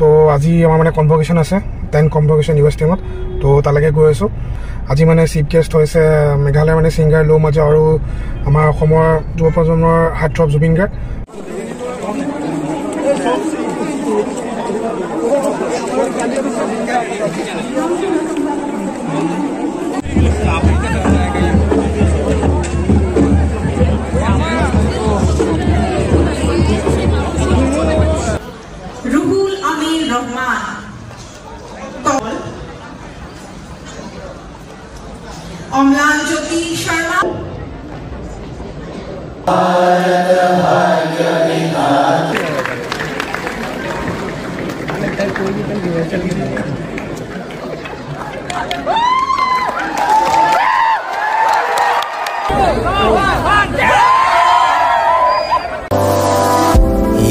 তো আজি আমাৰ মানে কনভকেশ্যন আছে 10 কনভকেশ্যন ইউএছ টিমত তো তালৈকে গৈ আছোঁ আজি মানে চিফ গেষ্ট হৈছে মেঘালয়ৰ মানে ছিংগাৰ লো মাজা আৰু আমাৰ অসমৰ যুৱ প্ৰজন্মৰ heartthrob Zubeen Garg Amlan Jyoti Sharma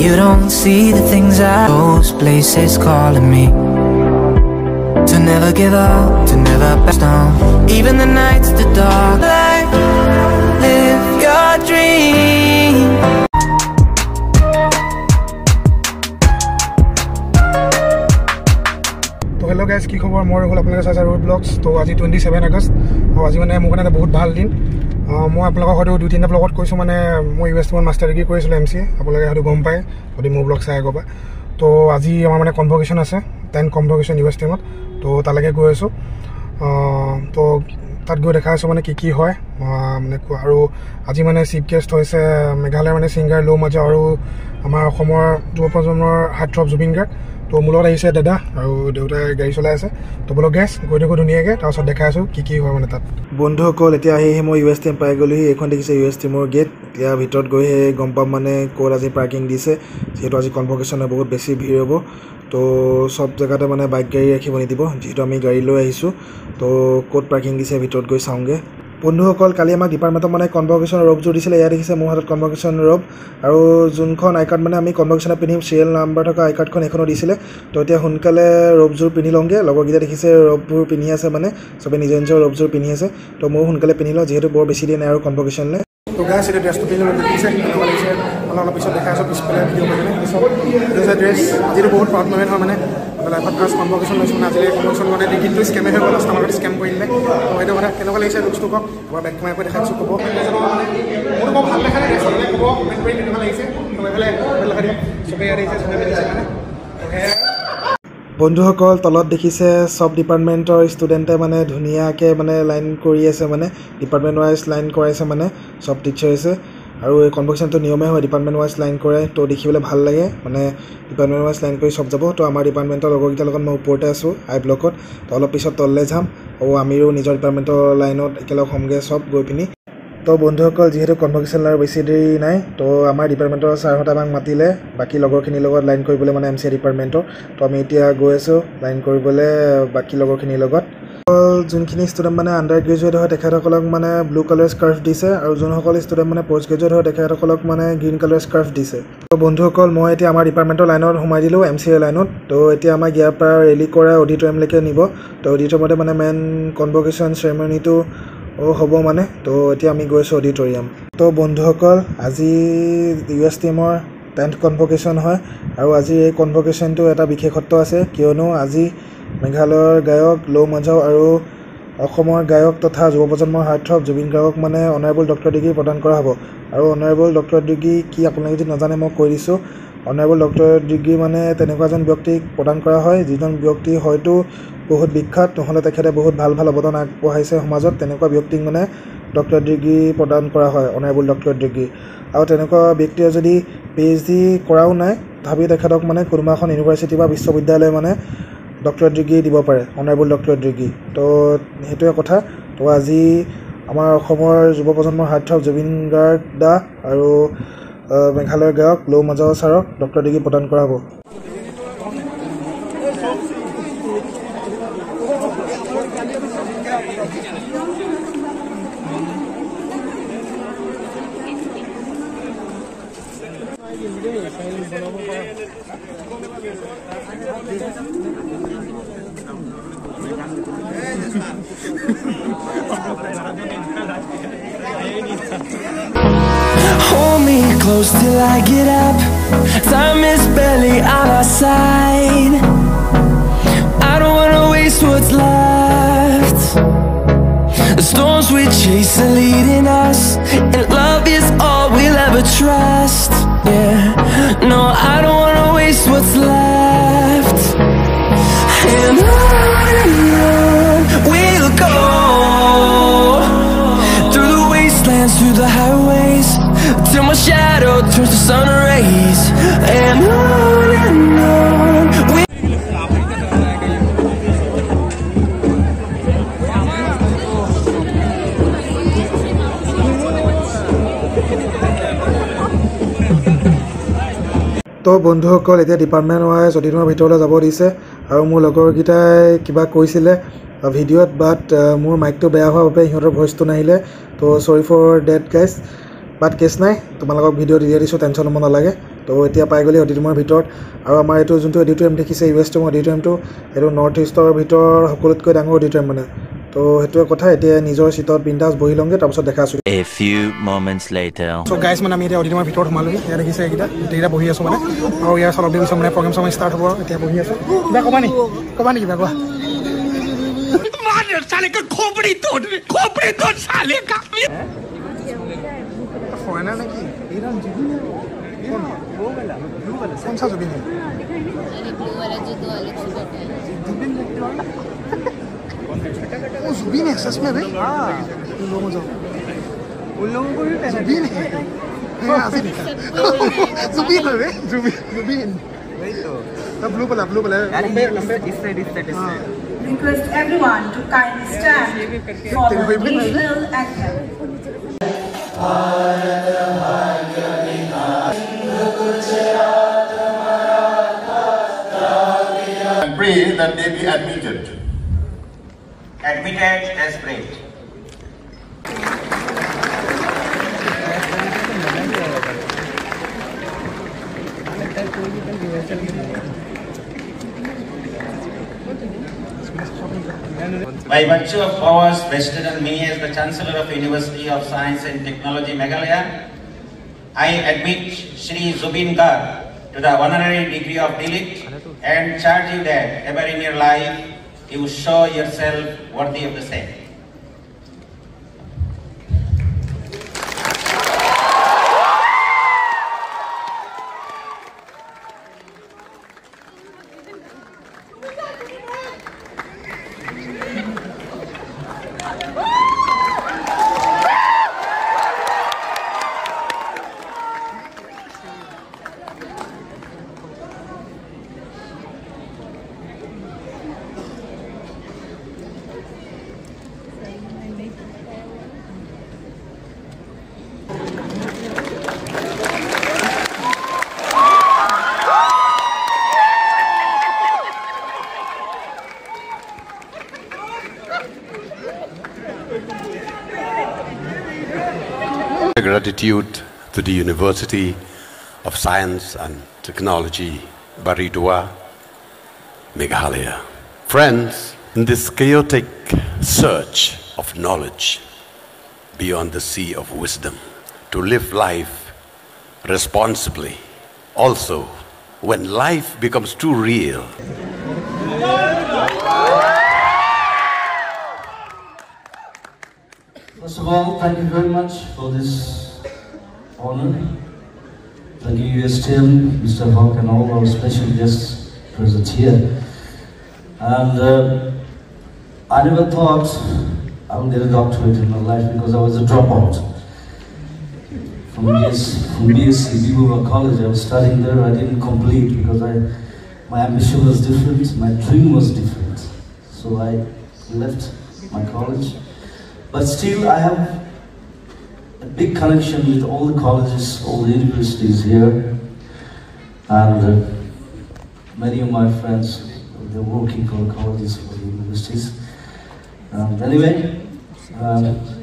You don't see the things those places calling me to never give up, to never back down. Even the nights, the dark light, live your dream. তো হেল্ল' গাইজ কি খবৰ মই হ'ল আপোনালোকে চাইছে ৰোড ব্লগছ তো আজি 27 আগষ্ট আৰু আজি মানে মোৰ কাৰণে বহুত ভাল দিন মই আপোনালোকক হয়তো 2-3টা ব্লগত কৈছোঁ মানে মই ইউ এছ টিমত মাষ্টাৰ ডিগ্ৰী কৰিছিলোঁ এম চি আপোনালোকে হয়তো গম পায় যদি মোৰ ব্লগ চাই আগৰপৰা তো আজি আমাৰ মানে কনভকেশ্যন আছে 10 কনভকেশ্যন ইউ এছ টিমত তো তালৈকে গৈ আছোঁ তো তাত গৈ দেখা আছোঁ মানে কি হয় মানে আৰু আজি মানে চিফ গেষ্ট হৈছে মেঘালয়ৰ মানে ছিংগাৰ লো মাজা আৰু আমাৰ অসমৰ যুৱ প্ৰজন্মৰ হাৰ্টথ্ৰব জুবিন গাৰ্গ তো মোৰ লগত আহিছে দাদা আৰু দেউতাই গাড়ী চলাই আছে তো বোলো গেছ গৈ থাকোঁ ধুনীয়াকৈ তাৰপিছত দেখাই আছোঁ কি হয় মানে তাত বন্ধুসকল এতিয়া আহি মই ইউ এছ টিম পাই গ'লোহি এইখন দেখিছে ইউ এছ টিমৰ গেট এতিয়া ভিতৰত গৈহে গম পাম মানে ক'ত আজি পাৰ্কিং দিছে যিহেতু আজি কনভকেশ্যনে বহুত বেছি ভিৰ হ'ব তো সব জেগাতে মানে বাইক গাড়ী ৰাখিব নিদিব যিহেতু আমি গাড়ী লৈ আহিছোঁ তো ক'ত পাৰ্কিং দিছে ভিতৰত গৈ চাওঁগৈ বন্ধুসকল কালি আমাক ডিপাৰ্টমেণ্টত মানে কনভকেশ্যন ৰবযোৰ দিছিলে এয়া দেখিছে মোৰ হাতত কনভকেশ্যন ৰব আৰু যোনখন আই কাৰ্ড মানে আমি কনভকেশ্যনত পিন্ধিম চিৰিয়েল নাম্বাৰ থকা আই কাৰ্ডখন এখনো দিছিলে তো এতিয়া সোনকালে ৰবযোৰ পিন্ধি লওঁগৈ লগৰকেইটা দেখিছে ৰববোৰ পিন্ধি আছে মানে চবে নিজৰ নিজৰ ৰবযোৰ পিন্ধি আছে তো ময়ো সোনকালে পিন্ধি লওঁ যিহেতু বৰ বেছি দিন নাই আৰু কনভকেশ্যনলৈ তো গাইছ এতিয়া ড্ৰেছটো পিন্ধি দেখিছে কেনেকুৱা লাগিছে অলপ পিছত দেখাই আছোঁ পিছফালে ভিডিঅ' মানে চব ড্ৰেছ যিটো বহুত প্ৰাউড মমেণ্ট হয় মানে লাইফত ফাৰ্ষ্ট কনভকেশ্যন লৈছোঁ মানে আজিলৈ কনভকেশ্যন মানে ডিগ্ৰীটো স্কেমে হৈ গ'ল লাষ্ট টাইমত স্কেম কৰি দিলে তো সেইটো কথা কেনেকুৱা লাগিছে লুকছটো কওক মই বেক কেমেৰা কৰি দেখাইছোঁ ক'ব মোৰতো বৰ ভাল দেখা নাই চবে ক'ব কমেণ্ট কৰি কেনেকুৱা লাগিছে তো এইফালে দেখা দিয়ক চবেই ইয়াত আহিছে চবে মিলিছে মানে বন্ধুসকল তলত দেখিছে সব ডিপাৰ্টমেণ্টৰ ষ্টুডেণ্টে মানে ধুনীয়াকৈ মানে লাইন কৰি আছে মানে ডিপাৰ্টমেণ্ট ৱাইজ লাইন কৰাইছে মানে সব টিচাৰ্ছে আৰু এই কনভকেশ্যনটো নিয়মে হয় ডিপাৰ্টমেণ্ট ৱাইজ লাইন কৰে তো দেখিবলৈ ভাল লাগে মানে ডিপাৰ্টমেণ্ট ৱাইজ লাইন কৰি সব যাব তো আমাৰ ডিপাৰ্টমেণ্টৰ লগৰকেইটাৰ লগত মই ওপৰতে আছোঁ আই ব্লকত তো অলপ পিছত তললৈ যাম আৰু আমিও নিজৰ ডিপাৰ্টমেণ্টৰ লাইনত একেলগ হ'মগৈ সব গৈ পিনি তো বন্ধুসকল যিহেতু কনভকেশ্যন আৰু বেছি দেৰি নাই তো আমাৰ ডিপাৰ্টমেণ্টৰ ছাৰহঁতে আমাক মাতিলে বাকী লগৰখিনিৰ লগত লাইন কৰিবলৈ মানে এম চি ডিপাৰ্টমেণ্টৰ তো আমি এতিয়া গৈ আছোঁ লাইন কৰিবলৈ বাকী লগৰখিনিৰ লগত যোনখিনি ষ্টুডেণ্ট মানে আণ্ডাৰ গ্ৰেজুৱেট হয় তেখেতসকলক মানে ব্লু কালাৰ স্কাৰ্ফ দিছে আৰু যোনসকল ষ্টুডেণ্ট মানে পষ্ট গ্ৰেজুৱেট হয় তেখেতসকলক মানে গ্ৰীণ কালাৰ স্কাৰ্ফ দিছে তো বন্ধুসকল মই এতিয়া আমাৰ ডিপাৰ্টমেণ্টৰ লাইনত সোমাই দিলোঁ এম চি এ লাইনত তো এতিয়া আমাক ইয়াৰ পৰা ৰেলী কৰা অডিটৰিয়ামলৈকে নিব তো অডিটৰিয়ামতে মানে মেইন কনভকেশ্যন চেৰেমনিটো হ'ব মানে তো এতিয়া আমি গৈছোঁ অডিটৰিয়াম তো বন্ধুসকল আজি ইউ এছ টিমৰ 10th কনভকেশ্যন হয় আৰু আজি এই কনভকেশ্যনটো এটা বিশেষত্ব আছে কিয়নো আজি মেঘালয়ৰ গায়ক লো মাজাও আৰু অসমৰ গায়ক তথা যুৱ প্ৰজন্মৰ হাৰ্টথ্ৰব জুবিন গাৰ্গক মানে অনাৰেবল ডক্টৰ ডিগ্ৰী প্ৰদান কৰা হ'ব আৰু অনাৰেবল ডক্টৰ ডিগ্ৰী কি আপোনালোকে যদি নাজানে মই কৈ দিছোঁ অনাৰেবল ডক্টৰ ডিগ্ৰী মানে তেনেকুৱা এজন ব্যক্তিক প্ৰদান কৰা হয় যিজন ব্যক্তি হয়তো বহুত বিখ্যাত নহ'লে তেখেতে বহুত ভাল ভাল অৱদান আগবঢ়াইছে সমাজত তেনেকুৱা ব্যক্তিক মানে ডক্টৰ ডিগ্ৰী প্ৰদান কৰা হয় অনাৰেবল ডক্টৰ ডিগ্ৰী আৰু তেনেকুৱা ব্যক্তিয়ে যদি PhD কৰাও নাই তথাপি তেখেতক মানে কোনোবা এখন ইউনিভাৰ্চিটি বা বিশ্ববিদ্যালয় মানে ডক্টৰ ডিগ্ৰী দিব পাৰে অনাৰেবল ডক্টৰ ডিগ্ৰী তো সেইটোৱে কথা তো আজি আমাৰ অসমৰ যুৱ প্ৰজন্মৰ হাৰ্টথ্ৰব জুবিন গাৰ্গ দা আৰু মেঘালয়ৰ গায়ক লো মাজাও ছাৰক ডক্টৰ ডিগ্ৰী প্ৰদান কৰা হ'ব Hold me close till I get up. Time is barely on our side. storms we chase are leading us, and love is all we'll ever trust. Yeah, no, I don't wanna waste what's left. And on we'll go, through the wastelands, through the highways, till my shadow turns to sun rays. And on we তো বন্ধুসকল, এতিয়া department wise auditor ভিতৰলৈ যাব দিছে আৰু মোৰ লগৰকেইটাই কিবা কৈছিলে ভিডিঅ'ত, বাট মোৰ মাইকটো বেয়া হোৱাৰ বাবে সিহঁতৰ ভইচটো নাহিলে। তো sorry for date guys, but case নাই, তোমালোকক ভিডিঅ' দি দিছোঁ, টেনশ্যন ল'ব নালাগে। তো এতিয়া পাই গ'লে অডিটৰুমৰ ভিতৰত। আৰু আমাৰ এইটো যোনটো অডিটৰিয়াম দেখিছে ইউএছটিএম অডিটৰিয়ামটো, এইটো নৰ্থ ইষ্টৰ ভিতৰত সকলোতকৈ ডাঙৰ অডিটৰিয়াম মানে। তো সেইটোৱে কথা, এতিয়া নিজৰ চিটত বিন্দাছ বহি লওঁগৈ, তাৰপিছত দেখা আছোঁ। A few moments later. So' guys মানে আমি এতিয়া অডিটৰিয়ামৰ ভিতৰত সোমালোহি। ইয়াত দেখিছে এইকেইটা বহি আছোঁ মানে, আৰু ইয়াৰ চলপ দিছোঁ মানে প্ৰগ্ৰেম চগ্ৰেম ষ্টাৰ্ট হ'ব। এতিয়া বহি আছোঁ। কিবা ক'বা নেকি কিবা কোৱা? ফৰেনাৰ নেকি? कौन सा जुबिन है? वो जुबिन है सच में भाई? उन लोगों को भी जुबिन है। जुबिन है भाई, जुबिन वही तो blue colour Request everyone to kindly stand for the national anthem. And pray that they be admitted. Admitted as prayed. By virtue of powers vested on me as the Chancellor of University of Science and Technology, Meghalaya, I admit Shri Zubin Garg to the honorary degree of D.Litt and charge you that ever in your life you show yourself worthy of the same. Gratitude to the University of Science and Technology, Baridua, Meghalaya. Friends, in this chaotic search of knowledge beyond the sea of wisdom, to live life responsibly, also when life becomes too real, first of all, thank you very much for this honor. Thank you, USTM, Mr. Hawk, and all our special guests present here. And I never thought I would get a doctorate in my life because I was a dropout. From BSc, BBA College, I was studying there. I didn't complete because my ambition was different, my dream was different. So I left my college. But still, I have a big connection with all the colleges, all the universities here. And many of my friends, they're working for the colleges, for the universities. Anyway,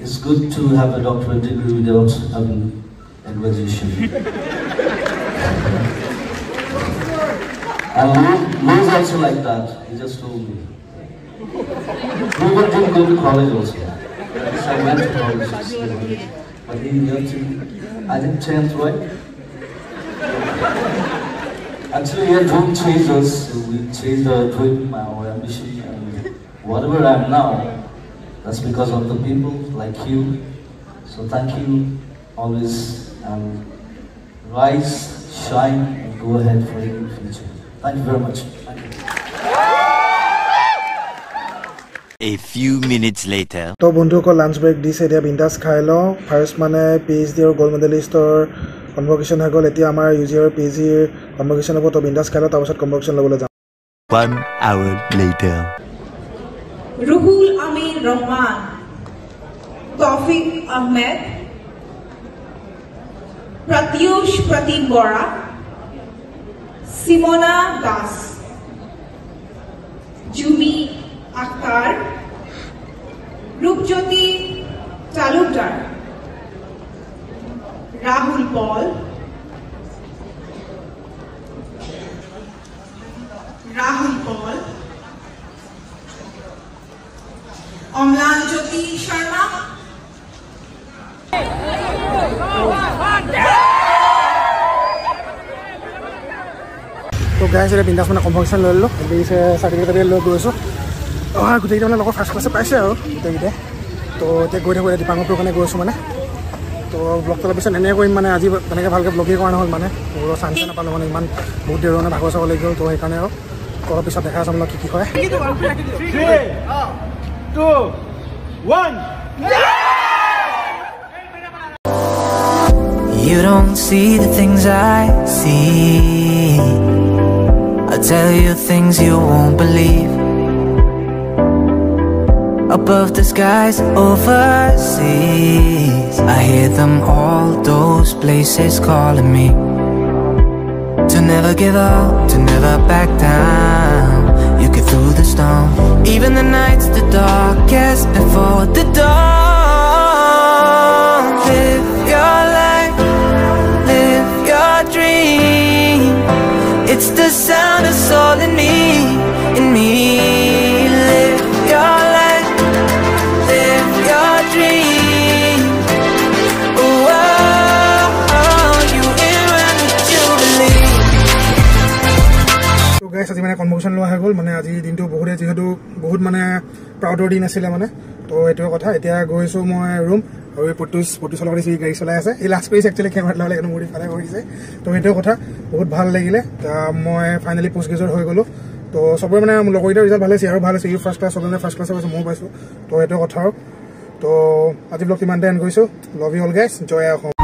it's good to have a doctorate degree without having a graduation. And Lou's also like that, he just told me. Lou didn't go to college also. I went to college, but he got to, I think 10th, right? Actually, our dream changed us. We changed our dream, our ambition, and whatever I am now, That's because of the people like you. So thank you always, and rise, shine, and go ahead for your future. Thank you very much. Thank you. A few minutes later. তো বন্ধুসকল lunch brake দিছে এতিয়া বিন্দাছ খাই লওঁ first মানে PhD আৰু gold মেডেলিষ্টৰ কনভকেশ্যন হৈ গ'ল এতিয়া আমাৰ UG আৰু PG কনভকেশ্যন হ'ব তো বিন্দাছ খাই লওঁ তাৰপিছত কনভকেশ্যন ল'বলৈ যাম 1 hour later. Ruhul Amin Rahman, Tawfiq Ahmed, Pratyush Pratik Bora, Simona Das, Jumi Akhtar, Rupjyoti Talukdar, Rahul Paul, Omlan Jyoti Sharma, তো গাইজ এতিয়া বিন্দাছ মানে কনভকেশ্যন লৈ ল'লোঁ দিছে চাৰ্টিফিকেট লৈ গৈছোঁ গোটেইকেইটা মানে লগৰ ফাৰ্ষ্ট ক্লাছে পাইছে আৰু গোটেইকেইটাই তো এতিয়া গৈ থাকোঁ এতিয়া দীপাংকৰটোৰ কাৰণে গৈছোঁ মানে তো ব্লগটো অলপ পিছত এনেকৈ কৰিম মানে আজি তেনেকৈ ভালকৈ ব্লগেই কৰা নহ'ল মানে মোৰো চান্সে নাপালোঁ মানে ইমান বহুত দেৰি মানে ভাগৰ চাব লাগিব তো সেইকাৰণে আৰু অলপ পিছত দেখা যাম কি হয় 3, 2, 1. You don't see the things I see. I tell you things you won't believe. Above the skies overseas, I hear them all, those places calling me. To never give up, to never back down. You get through the storm. Even the nights the darkest before the dawn. Live your life, live your dream. It's the sound of soul in me, in me. Live your life, live your dream. Oh, oh, oh, you in when you believe. তো guys আজি মানে কনভকেশ্যন লোৱা হৈ গ'ল মানে আজি দিনটো বহুতে যিহেতু বহুত মানে প্ৰাউডৰ দিন আছিলে মানে তো এইটোৱে কথা এতিয়া গৈছোঁ মই ৰুম আৰু এই পটুচ লগত সি গাড়ী চলাই আছে এই লাষ্ট কৰিছে একচুৱেলি কেমেৰাত ল'লে কিন্তু মুড়ি ফালে কৰিছে তো সেইটোৱে কথা বহুত ভাল লাগিলে মই ফাইনেলি পোষ্ট গ্ৰেজুৱেট হৈ গ'লোঁ তো চবৰে মানে মোৰ লগৰকেইটাৰ ৰিজাল্ট ভাল হৈছে আৰু ভাল হৈছে ইউ ফাৰ্ষ্ট ক্লাছ চবে ফাৰ্ষ্ট ক্লাছে পাইছোঁ ময়ো পাইছোঁ তো এইটোৱে কথা আৰু তো আজি ব্লগটো ইমানতে এণ্ড কৰিছোঁ লাভ ইউ অল গাইজ জয় অসম